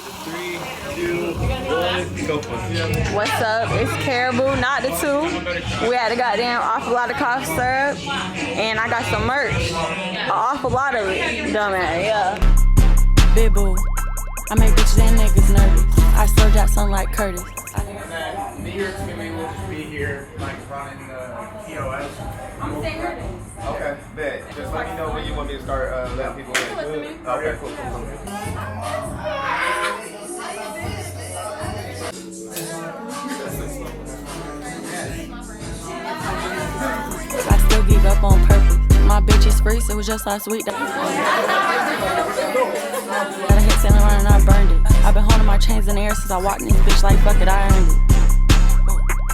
3, 2, 1, go for it. What's up? It's Caribou, not the two. We had a goddamn awful lot of cough syrup, and I got some merch. An awful lot of it, dumbass. Yeah. Big boo, I make bitches and niggas nervous. I serve that son like Curtis. New York's gonna be able to be here, like running the POS. I'm staying ready. Okay, bet. Just let me know when you want me to start letting people in. Okay, cool. I still geek up on purpose. My bitch is free, so it was just last week. Got a hit sailing around and I burned it. I've been holding my chains in the air since I walked in this bitch like fuck it, I earned it.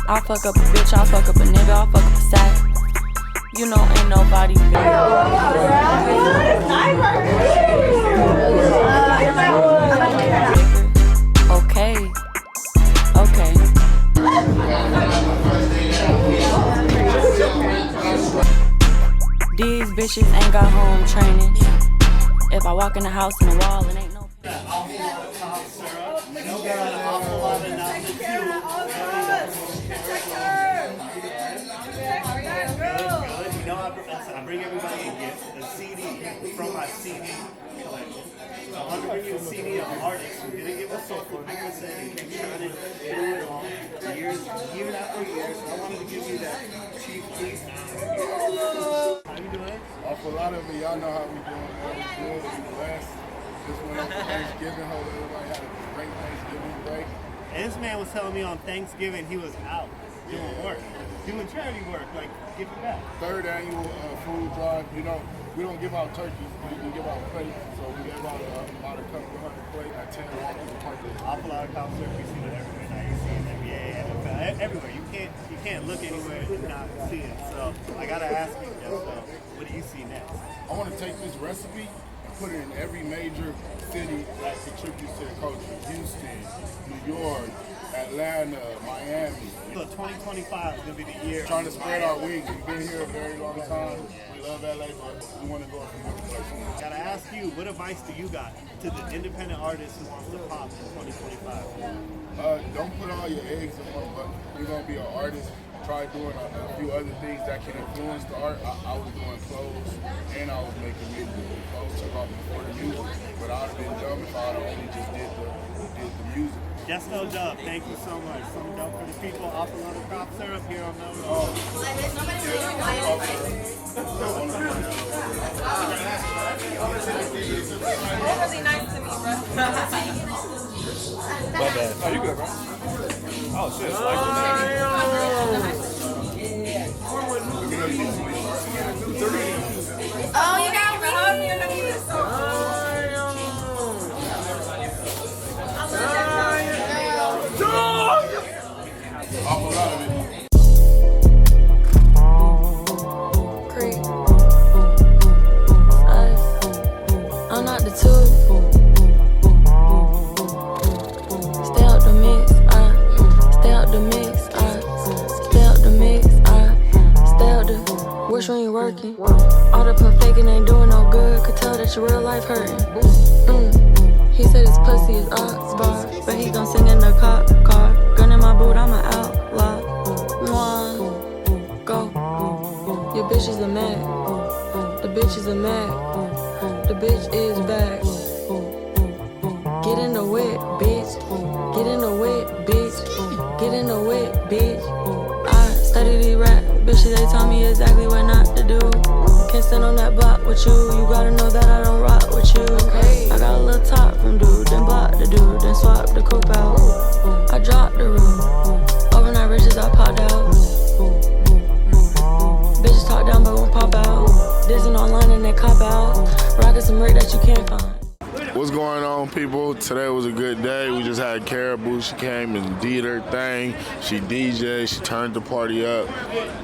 I'll fuck up a bitch, I'll fuck up a nigga, I'll fuck up a sack. You know ain't nobody Okay. Okay. These bitches ain't got home training. If I walk in the house in the wall, it ain't no. I bring everybody a gift, a CD from my CD collection. So I'm going to bring you a CD of artists who didn't give us soulful, like I said, and kept trying to do it all year after year. So I wanted to give you that cheap piece. How you doing? Awful lot of it, y'all know how we doing, man. We good, we blessed. Just went up for Thanksgiving, hope everybody had a great Thanksgiving break. And this man was telling me on Thanksgiving he was out doing work, doing charity work, like give it back. Third annual food drive, you know, we don't give out turkeys, we can give out plates. So we gave out about a couple of hundred plates at 10 walking the park. Awful lot of cops there. You see it everywhere now. You see it in NBA, NFL, everywhere. You can't look anywhere and not see it. So I gotta ask you, what do you see next? I want to take this recipe and put it in every major city that contributes to the culture. Houston, New York, Atlanta, Miami. So 2025 is gonna be the year. Trying to spread our wings. We've been here a very long time. We love LA, but we want to go from different places. Gotta ask you, what advice do you got to the independent artist who wants to pop in 2025? Don't put all your eggs in one bucket. You're gonna be an artist. Try doing a few other things that can influence the art. I was doing clothes and I was making music. The clothes took off before the music, but I'd have been dumb if I'd only just did the music. Just no dub. Thank you so much. Some dub for the people. Off a lot of crop syrup here on Melrose. Really nice to me, bro. My bad. Oh, you good, bro? Oh, shit. Oh, you got me. Awful lot of it. Creep. I'm not the two. Stay out the mix. Stay out the mix. Stay out the mix. Stay out the. Which one you working? All the puff faking ain't doing no good. Could tell that your real life hurting. He said his pussy is bar, but he gon' sing in the car. Gun in my boot, I'm an outlaw. One, go. Your bitch is a Mac. The bitch is a Mac. The bitch is back. Get in the wet, bitch. Get in the wet, bitch. Get in the wet, bitch. I study these rap bitches, they tell me exactly what not to do. Can't stand on that block with you. You gotta know that I don't rock with you. I got a little top from dude, then block the dude, then swap the coupe out. I dropped the room. Overnight riches, I popped out. Bitches talk down but won't pop out. Disney online and they cop out. Rockin' some Rick that you can't find. What's going on, people? Today was a good day. We just had Caribou. She came and did her thing. She DJ'd. She turned the party up.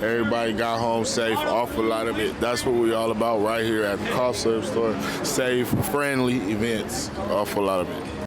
Everybody got home safe. Awful lot of it. That's what we all about right here at the cough syrup store. Safe, friendly events. Awful lot of it.